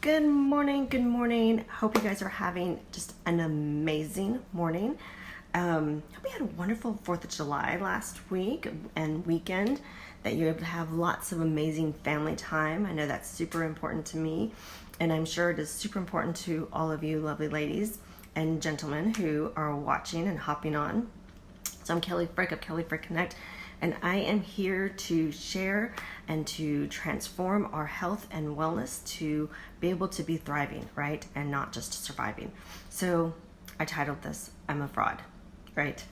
Good morning, good morning. Hope you guys are having just an amazing morning. Hope you had a wonderful 4th of July last week and weekend, that you're able to have lots of amazing family time. I know that's super important to me, and I'm sure it is super important to all of you lovely ladies and gentlemen who are watching and hopping on. So I'm Kelly Frick of Kelly Frick Connect, and I am here to share and to transform our health and wellness to be able to be thriving, right? And not just surviving. So I titled this, I'm a Fraud, right?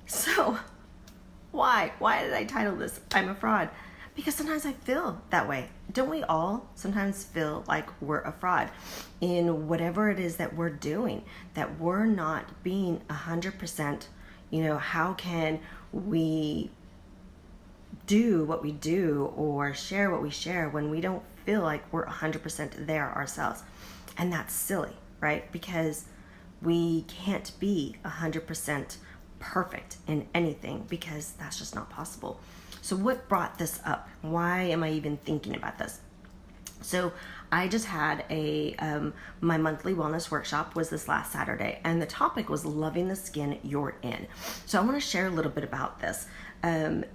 So why did I title this, I'm a Fraud? Because sometimes I feel that way. Don't we all sometimes feel like we're a fraud in whatever it is that we're doing, that we're not being 100%, how can we do what we do or share what we share when we don't feel like we're 100% there ourselves? And that's silly, right? Because we can't be 100% perfect in anything, because that's just not possible. So what brought this up? Why am I even thinking about this? So I just had my monthly wellness workshop was this last Saturday, and the topic was loving the skin you're in. So I want to share a little bit about this, and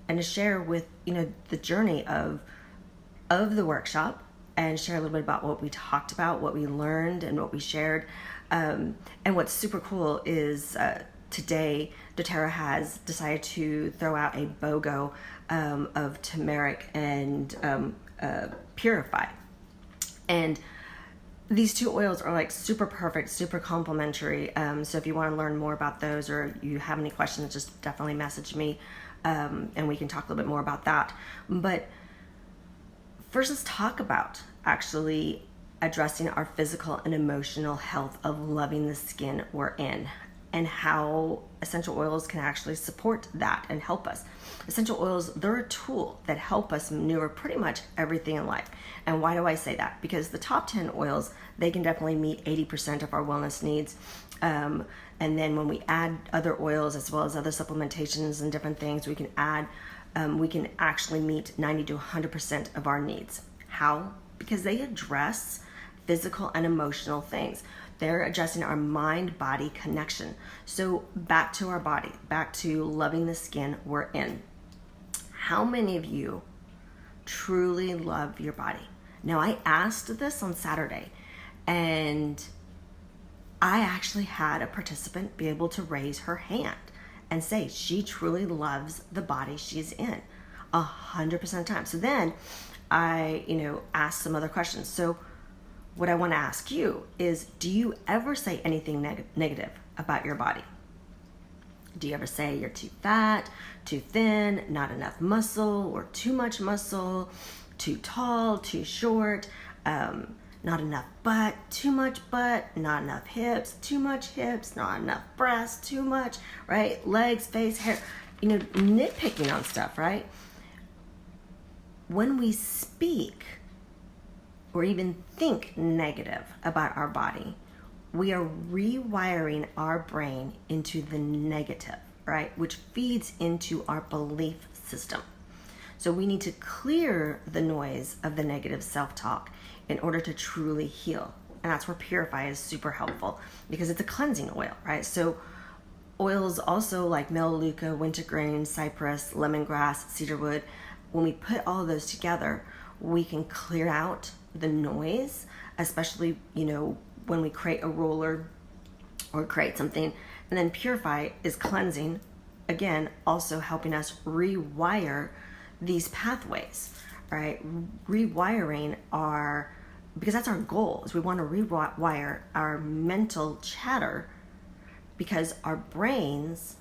to share with the journey of the workshop, and share a little bit about what we talked about, what we learned, and what we shared. And what's super cool is today doTERRA has decided to throw out a BOGO of turmeric and Purify. And these two oils are like super perfect, super complementary. So if you want to learn more about those, or you have any questions, just definitely message me, and we can talk a little bit more about that. But first, let's talk about actually addressing our physical and emotional health of loving the skin we're in, and how essential oils can actually support that and help us. Essential oils, they're a tool that help us maneuver pretty much everything in life. And why do I say that? Because the top 10 oils, they can definitely meet 80% of our wellness needs. And then when we add other oils as well as other supplementations and different things, we can actually meet 90 to 100% of our needs. How? Because they address physical and emotional things. They're addressing our mind-body connection. So back to our body, back to loving the skin we're in. How many of you truly love your body? Now, I asked this on Saturday, and I actually had a participant be able to raise her hand and say she truly loves the body she's in 100% of the time. So then I, asked some other questions. So what I want to ask you is, do you ever say anything negative about your body? Do you ever say you're too fat, too thin, not enough muscle, or too much muscle, too tall, too short, not enough butt, too much butt, not enough hips, too much hips, not enough breasts, too much, right? Legs, face, hair, nitpicking on stuff, right? When we speak or even think negative about our body, we are rewiring our brain into the negative, right? Which feeds into our belief system. So we need to clear the noise of the negative self-talk in order to truly heal. And that's where Purify is super helpful, because it's a cleansing oil, right? So oils also like melaleuca, wintergreen, cypress, lemongrass, cedarwood, when we put all those together, we can clear out the noise, especially, when we create a roller or create something. And then Purify is cleansing, again, also helping us rewire these pathways, right? Rewiring because that's our goal, is we want to rewire our mental chatter, because our brains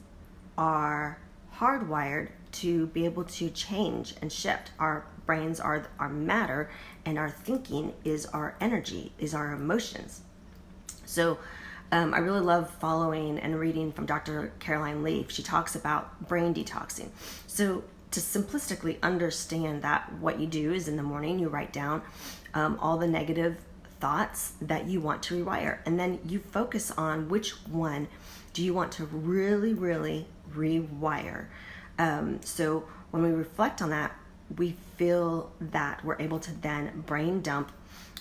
are hardwired to be able to change and shift. Our brains are our matter, and our thinking is our energy, is our emotions. So I really love following and reading from Dr. Caroline Leaf. She talks about brain detoxing. So to simplistically understand that, what you do is in the morning you write down all the negative thoughts that you want to rewire, and then you focus on which one do you want to really, really rewire. So when we reflect on that, we feel that we're able to then brain dump,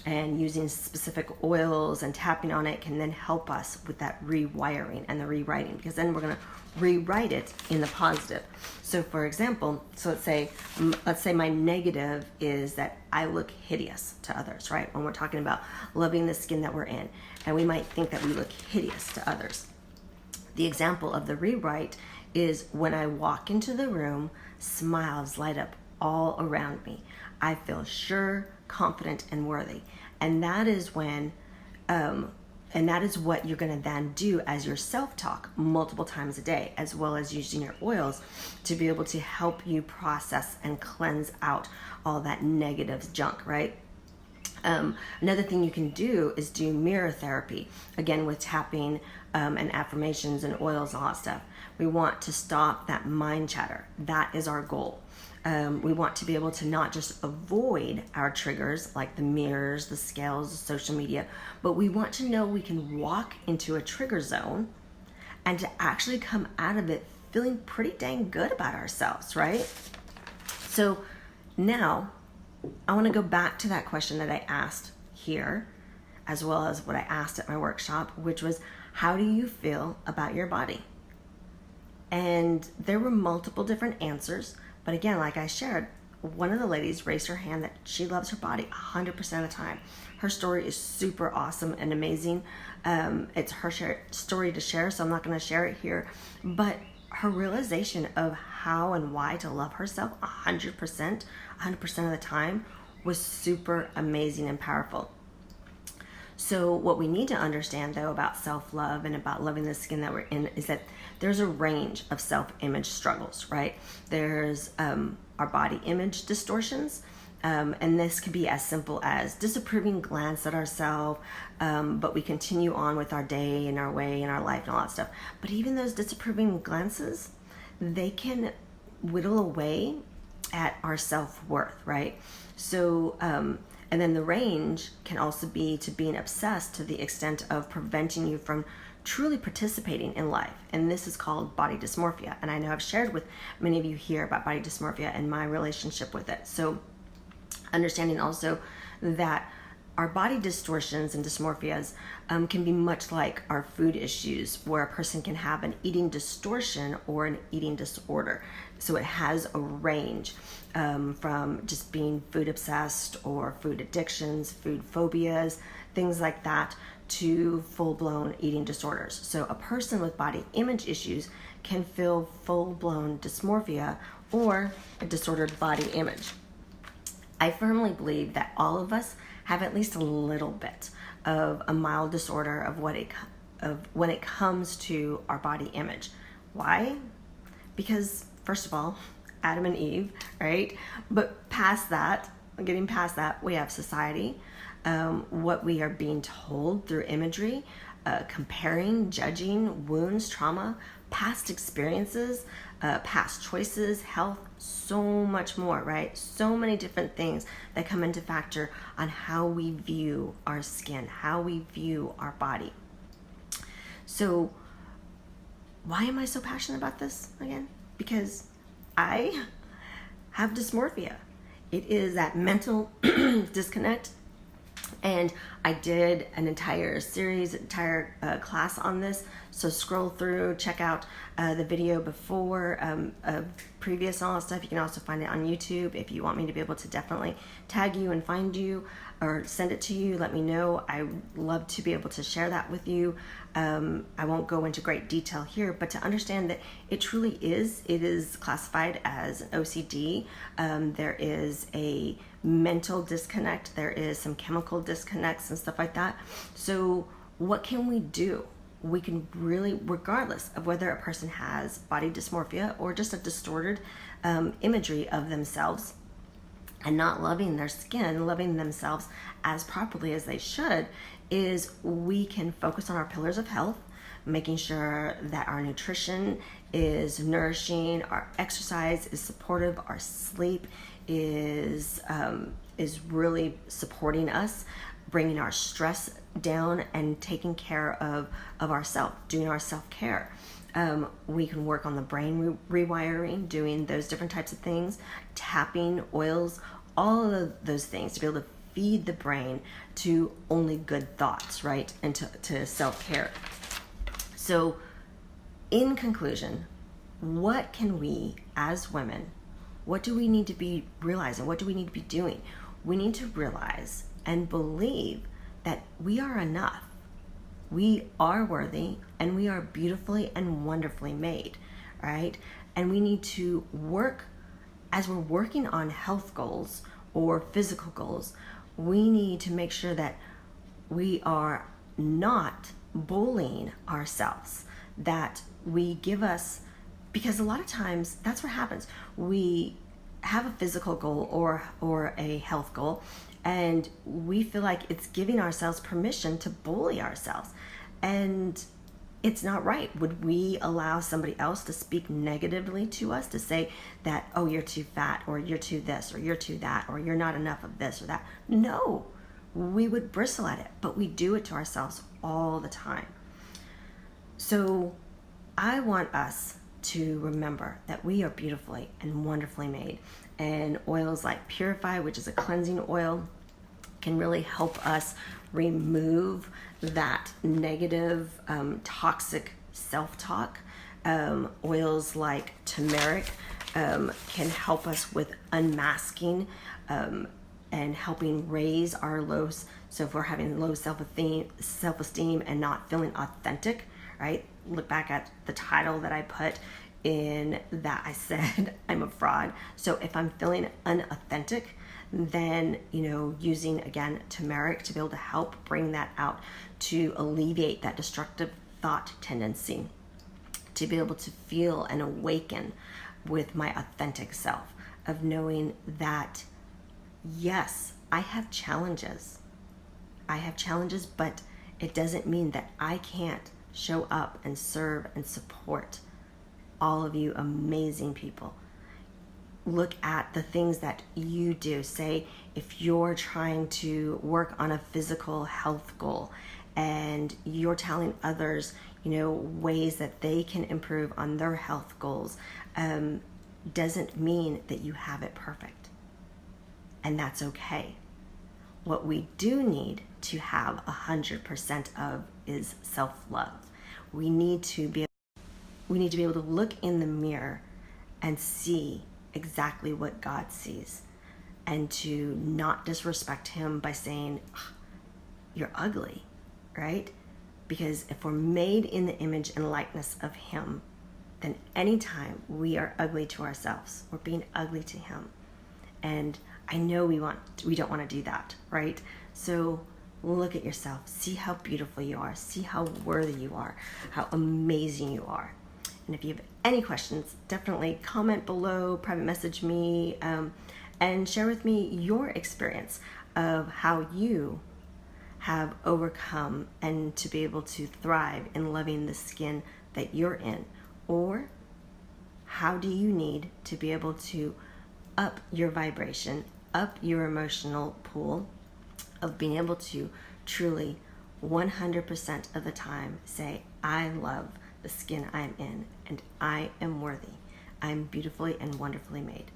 and using specific oils and tapping on it can then help us with that rewiring and the rewriting, because then we're going to rewrite it in the positive. So for example, let's say my negative is that I look hideous to others, right? When we're talking about loving the skin that we're in, and we might think that we look hideous to others. The example of the rewrite is when I walk into the room, smiles light up all around me. I feel sure, confident, and worthy. And that is when, and that is what you're going to then do as your self-talk multiple times a day, as well as using your oils to be able to help you process and cleanse out all that negative junk, right? Another thing you can do is do mirror therapy, again with tapping and affirmations and oils and all that stuff. We want to stop that mind chatter. That is our goal. We want to be able to not just avoid our triggers like the mirrors, the scales, the social media, but we want to know we can walk into a trigger zone and to actually come out of it feeling pretty dang good about ourselves, right? So now I want to go back to that question that I asked here, as well as what I asked at my workshop, which was, how do you feel about your body? And there were multiple different answers. But again, like I shared, one of the ladies raised her hand that she loves her body 100% of the time. Her story is super awesome and amazing. It's her story to share, so I'm not going to share it here. But her realization of how and why to love herself 100% of the time was super amazing and powerful. So what we need to understand, though, about self-love and about loving the skin that we're in is that there's a range of self-image struggles, right? There's our body image distortions, and this could be as simple as disapproving glance at ourselves, but we continue on with our day and our way and our life and all that stuff. But even those disapproving glances, they can whittle away at our self-worth, right? So, and then the range can also be to being obsessed to the extent of preventing you from truly participating in life. And this is called body dysmorphia. And I know I've shared with many of you here about body dysmorphia and my relationship with it. So understanding also that our body distortions and dysmorphias can be much like our food issues, where a person can have an eating distortion or an eating disorder. So it has a range from just being food obsessed or food addictions, food phobias, things like that, to full-blown eating disorders. So a person with body image issues can feel full-blown dysmorphia or a disordered body image. I firmly believe that all of us have at least a little bit of a mild disorder of when it comes to our body image. Why? Because first of all, Adam and Eve, right? But getting past that, we have society, what we are being told through imagery, comparing, judging, wounds, trauma, past experiences, past choices, health, so much more, right? So many different things that come into factor on how we view our skin, how we view our body. So why am I so passionate about this again? Because I have dysmorphia. It is that mental disconnect. And I did an entire series, class on this. So scroll through, check out the video before, previous and all that stuff. You can also find it on YouTube. If you want me to be able to definitely tag you and find you or send it to you, let me know. I would love to be able to share that with you. I won't go into great detail here, but to understand that it truly is, it is classified as an OCD. There is a mental disconnect. There is some chemical disconnects and stuff like that. So what can we do? We can really, regardless of whether a person has body dysmorphia or just a distorted imagery of themselves and not loving their skin, loving themselves as properly as they should, is we can focus on our pillars of health, making sure that our nutrition is nourishing, our exercise is supportive, our sleep is really supporting us, bringing our stress down and taking care of ourselves, doing our self-care. We can work on the brain rewiring, doing those different types of things, tapping, oils, all of those things to be able to feed the brain to only good thoughts, right? And to self-care. So in conclusion, what can we as women, what do we need to be realizing? What do we need to be doing? We need to realize and believe that we are enough. We are worthy and we are beautifully and wonderfully made, right? And we need to work, as we're working on health goals or physical goals, we need to make sure that we are not bullying ourselves, that we give us, because a lot of times that's what happens. We have a physical goal or a health goal, and we feel like it's giving ourselves permission to bully ourselves. And it's not right. Would we allow somebody else to speak negatively to us, to say that, oh, you're too fat, or you're too this, or you're too that, or you're not enough of this or that? No, we would bristle at it, but we do it to ourselves all the time. So I want us to remember that we are beautifully and wonderfully made. And oils like Purify, which is a cleansing oil, can really help us remove that negative, toxic self-talk. Oils like turmeric can help us with unmasking and helping raise our lows. So if we're having low self-esteem and not feeling authentic, right? Look back at the title that I put in that. I said I'm a fraud. So if I'm feeling unauthentic, then, using, again, turmeric to be able to help bring that out, to alleviate that destructive thought tendency, to be able to feel and awaken with my authentic self, of knowing that, yes, I have challenges. But it doesn't mean that I can't show up and serve and support all of you amazing people. Look at the things that you do. Say, if you're trying to work on a physical health goal and you're telling others, ways that they can improve on their health goals, doesn't mean that you have it perfect. And that's okay. What we do need to have 100% of is self-love. We need to be able to look in the mirror and see exactly what God sees, and to not disrespect him by saying, you're ugly, right? Because if we're made in the image and likeness of him, then anytime we are ugly to ourselves, we're being ugly to him. And I know we don't want to do that, right? So look at yourself, see how beautiful you are, see how worthy you are, how amazing you are. And if you have any questions, definitely comment below, private message me, and share with me your experience of how you have overcome and to be able to thrive in loving the skin that you're in. Or how do you need to be able to up your vibration, up your emotional pool of being able to truly 100% of the time say, I love the skin I'm in, and I am worthy. I'm beautifully and wonderfully made.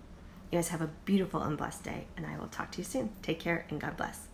You guys have a beautiful and blessed day, and I will talk to you soon. Take care and God bless.